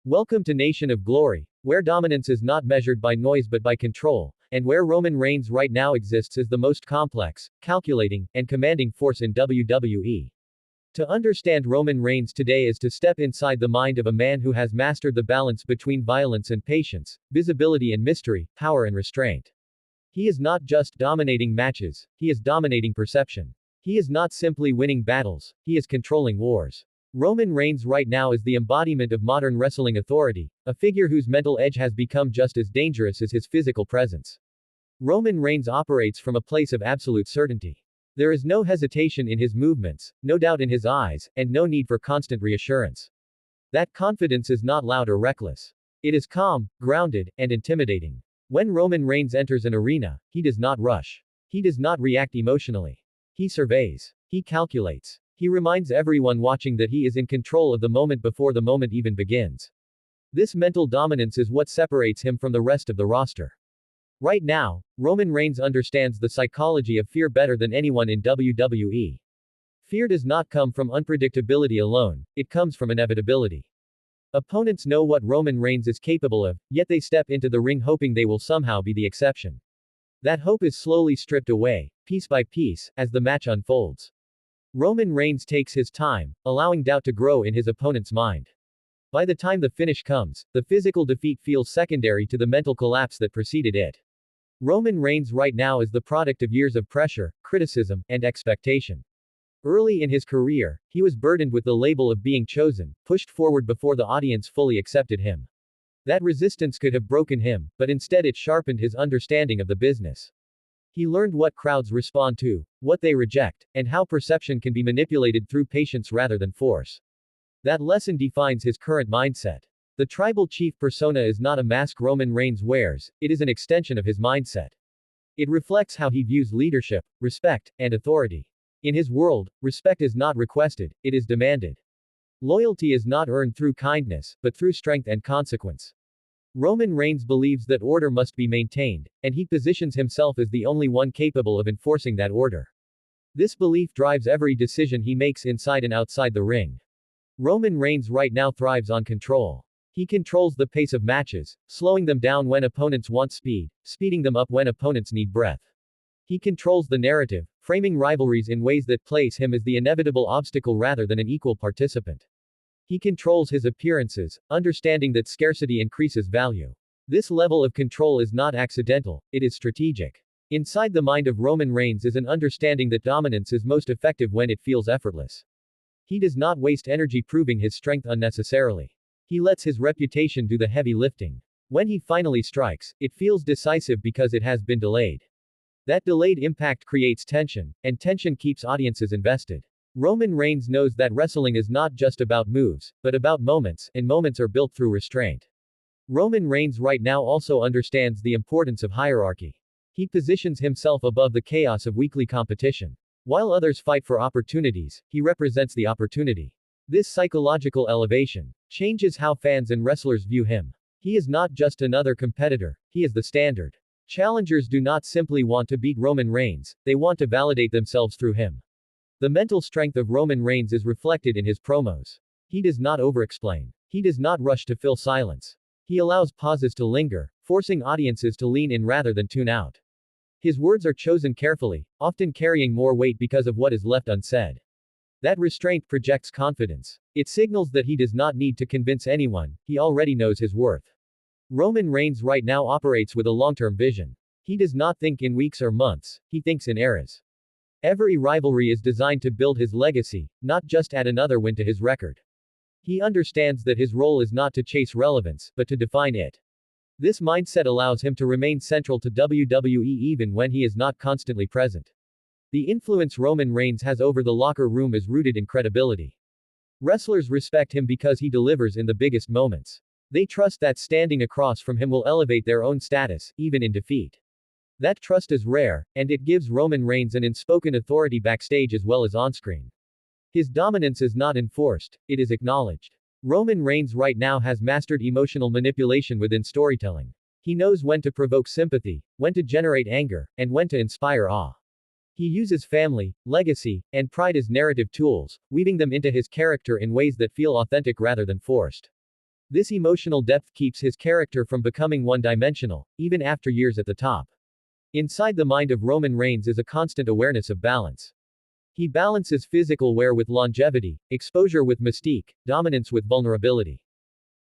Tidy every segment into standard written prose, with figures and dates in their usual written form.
Welcome to Nation of Glory, where dominance is not measured by noise but by control, and where Roman Reigns right now exists as the most complex, calculating, and commanding force in WWE. To understand Roman Reigns today is to step inside the mind of a man who has mastered the balance between violence and patience, visibility and mystery, power and restraint. He is not just dominating matches, he is dominating perception. He is not simply winning battles, he is controlling wars. Roman Reigns right now is the embodiment of modern wrestling authority, a figure whose mental edge has become just as dangerous as his physical presence. Roman Reigns operates from a place of absolute certainty. There is no hesitation in his movements, no doubt in his eyes, and no need for constant reassurance. That confidence is not loud or reckless. It is calm, grounded, and intimidating. When Roman Reigns enters an arena, he does not rush. He does not react emotionally. He surveys. He calculates. He reminds everyone watching that he is in control of the moment before the moment even begins. This mental dominance is what separates him from the rest of the roster. Right now, Roman Reigns understands the psychology of fear better than anyone in WWE. Fear does not come from unpredictability alone, it comes from inevitability. Opponents know what Roman Reigns is capable of, yet they step into the ring hoping they will somehow be the exception. That hope is slowly stripped away, piece by piece, as the match unfolds. Roman Reigns takes his time, allowing doubt to grow in his opponent's mind. By the time the finish comes, the physical defeat feels secondary to the mental collapse that preceded it. Roman Reigns right now is the product of years of pressure, criticism, and expectation. Early in his career, he was burdened with the label of being chosen, pushed forward before the audience fully accepted him. That resistance could have broken him, but instead it sharpened his understanding of the business. He learned what crowds respond to, what they reject, and how perception can be manipulated through patience rather than force. That lesson defines his current mindset. The tribal chief persona is not a mask Roman Reigns wears, it is an extension of his mindset. It reflects how he views leadership, respect, and authority. In his world, respect is not requested, it is demanded. Loyalty is not earned through kindness, but through strength and consequence. Roman Reigns believes that order must be maintained, and he positions himself as the only one capable of enforcing that order. This belief drives every decision he makes inside and outside the ring. Roman Reigns right now thrives on control. He controls the pace of matches, slowing them down when opponents want speed, speeding them up when opponents need breath. He controls the narrative, framing rivalries in ways that place him as the inevitable obstacle rather than an equal participant. He controls his appearances, understanding that scarcity increases value. This level of control is not accidental, it is strategic. Inside the mind of Roman Reigns is an understanding that dominance is most effective when it feels effortless. He does not waste energy proving his strength unnecessarily. He lets his reputation do the heavy lifting. When he finally strikes, it feels decisive because it has been delayed. That delayed impact creates tension, and tension keeps audiences invested. Roman Reigns knows that wrestling is not just about moves, but about moments, and moments are built through restraint. Roman Reigns right now also understands the importance of hierarchy. He positions himself above the chaos of weekly competition. While others fight for opportunities, he represents the opportunity. This psychological elevation changes how fans and wrestlers view him. He is not just another competitor, he is the standard. Challengers do not simply want to beat Roman Reigns, they want to validate themselves through him. The mental strength of Roman Reigns is reflected in his promos. He does not overexplain. He does not rush to fill silence. He allows pauses to linger, forcing audiences to lean in rather than tune out. His words are chosen carefully, often carrying more weight because of what is left unsaid. That restraint projects confidence. It signals that he does not need to convince anyone, he already knows his worth. Roman Reigns right now operates with a long-term vision. He does not think in weeks or months, he thinks in eras. Every rivalry is designed to build his legacy, not just add another win to his record. He understands that his role is not to chase relevance, but to define it. This mindset allows him to remain central to WWE even when he is not constantly present. The influence Roman Reigns has over the locker room is rooted in credibility. Wrestlers respect him because he delivers in the biggest moments. They trust that standing across from him will elevate their own status, even in defeat. That trust is rare, and it gives Roman Reigns an unspoken authority backstage as well as onscreen. His dominance is not enforced, it is acknowledged. Roman Reigns right now has mastered emotional manipulation within storytelling. He knows when to provoke sympathy, when to generate anger, and when to inspire awe. He uses family, legacy, and pride as narrative tools, weaving them into his character in ways that feel authentic rather than forced. This emotional depth keeps his character from becoming one-dimensional, even after years at the top. Inside the mind of Roman Reigns is a constant awareness of balance. He balances physical wear with longevity, exposure with mystique, dominance with vulnerability.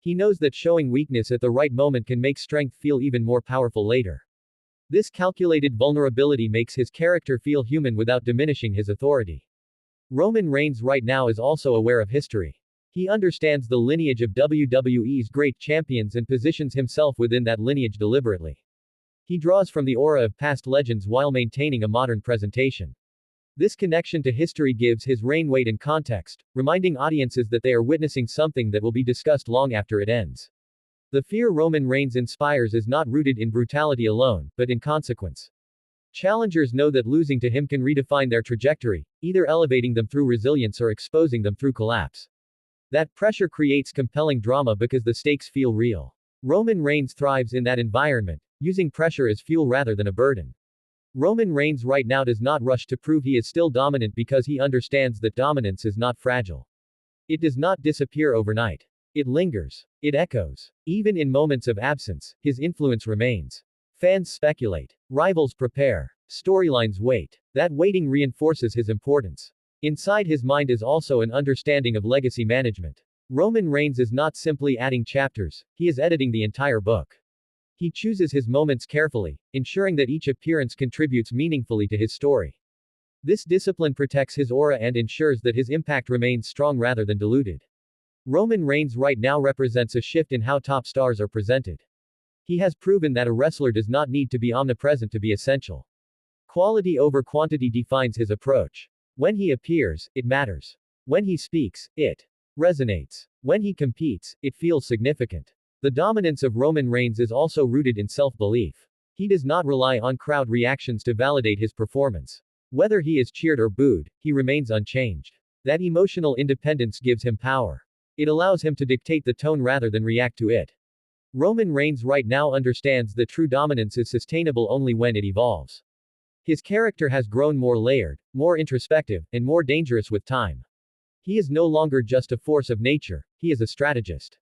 He knows that showing weakness at the right moment can make strength feel even more powerful later. This calculated vulnerability makes his character feel human without diminishing his authority. Roman Reigns right now is also aware of history. He understands the lineage of WWE's great champions and positions himself within that lineage deliberately. He draws from the aura of past legends while maintaining a modern presentation. This connection to history gives his reign weight and context, reminding audiences that they are witnessing something that will be discussed long after it ends. The fear Roman Reigns inspires is not rooted in brutality alone, but in consequence. Challengers know that losing to him can redefine their trajectory, either elevating them through resilience or exposing them through collapse. That pressure creates compelling drama because the stakes feel real. Roman Reigns thrives in that environment, using pressure as fuel rather than a burden. Roman Reigns right now does not rush to prove he is still dominant because he understands that dominance is not fragile. It does not disappear overnight. It lingers. It echoes. Even in moments of absence, his influence remains. Fans speculate. Rivals prepare. Storylines wait. That waiting reinforces his importance. Inside his mind is also an understanding of legacy management. Roman Reigns is not simply adding chapters, he is editing the entire book. He chooses his moments carefully, ensuring that each appearance contributes meaningfully to his story. This discipline protects his aura and ensures that his impact remains strong rather than diluted. Roman Reigns right now represents a shift in how top stars are presented. He has proven that a wrestler does not need to be omnipresent to be essential. Quality over quantity defines his approach. When he appears, it matters. When he speaks, it resonates. When he competes, it feels significant. The dominance of Roman Reigns is also rooted in self-belief. He does not rely on crowd reactions to validate his performance. Whether he is cheered or booed, he remains unchanged. That emotional independence gives him power. It allows him to dictate the tone rather than react to it. Roman Reigns right now understands that true dominance is sustainable only when it evolves. His character has grown more layered, more introspective, and more dangerous with time. He is no longer just a force of nature, he is a strategist.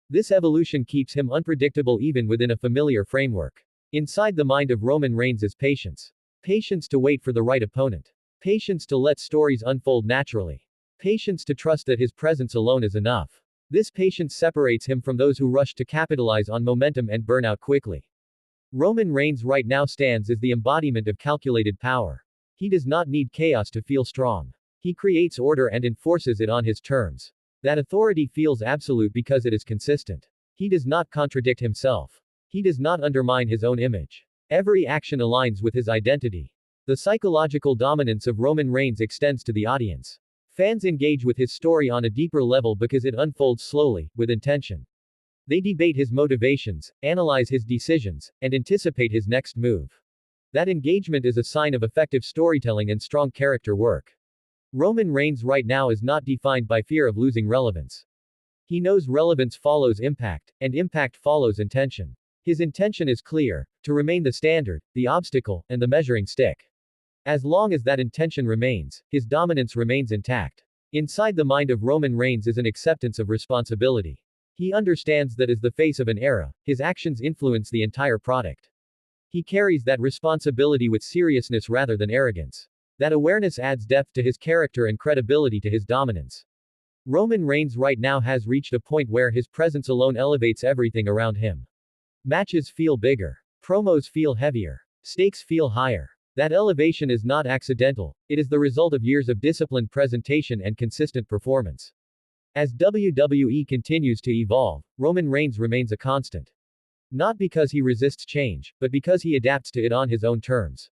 This evolution keeps him unpredictable even within a familiar framework. Inside the mind of Roman Reigns is patience. Patience to wait for the right opponent. Patience to let stories unfold naturally. Patience to trust that his presence alone is enough. This patience separates him from those who rush to capitalize on momentum and burn out quickly. Roman Reigns right now stands as the embodiment of calculated power. He does not need chaos to feel strong. He creates order and enforces it on his terms. That authority feels absolute because it is consistent. He does not contradict himself. He does not undermine his own image. Every action aligns with his identity. The psychological dominance of Roman Reigns extends to the audience. Fans engage with his story on a deeper level because it unfolds slowly, with intention. They debate his motivations, analyze his decisions, and anticipate his next move. That engagement is a sign of effective storytelling and strong character work. Roman Reigns right now is not defined by fear of losing relevance. He knows relevance follows impact, and impact follows intention. His intention is clear, to remain the standard, the obstacle, and the measuring stick. As long as that intention remains, his dominance remains intact. Inside the mind of Roman Reigns is an acceptance of responsibility. He understands that as the face of an era, his actions influence the entire product. He carries that responsibility with seriousness rather than arrogance. That awareness adds depth to his character and credibility to his dominance. Roman Reigns right now has reached a point where his presence alone elevates everything around him. Matches feel bigger. Promos feel heavier. Stakes feel higher. That elevation is not accidental, it is the result of years of disciplined presentation and consistent performance. As WWE continues to evolve, Roman Reigns remains a constant. Not because he resists change, but because he adapts to it on his own terms.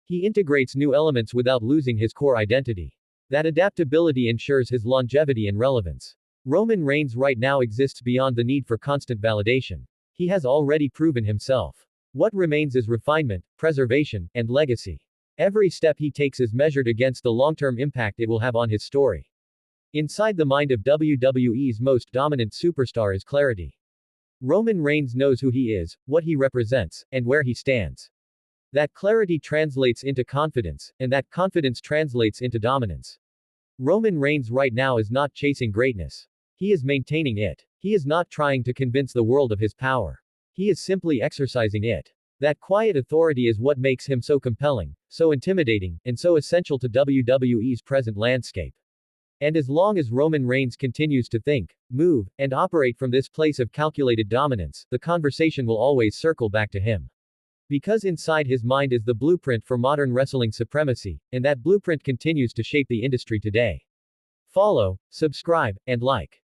He integrates new elements without losing his core identity. That adaptability ensures his longevity and relevance. Roman Reigns right now exists beyond the need for constant validation. He has already proven himself. What remains is refinement, preservation, and legacy. Every step he takes is measured against the long-term impact it will have on his story. Inside the mind of WWE's most dominant superstar is clarity. Roman Reigns knows who he is, what he represents, and where he stands. That clarity translates into confidence, and that confidence translates into dominance. Roman Reigns right now is not chasing greatness. He is maintaining it. He is not trying to convince the world of his power. He is simply exercising it. That quiet authority is what makes him so compelling, so intimidating, and so essential to WWE's present landscape. And as long as Roman Reigns continues to think, move, and operate from this place of calculated dominance, the conversation will always circle back to him. Because inside his mind is the blueprint for modern wrestling supremacy, and that blueprint continues to shape the industry today. Follow, subscribe, and like.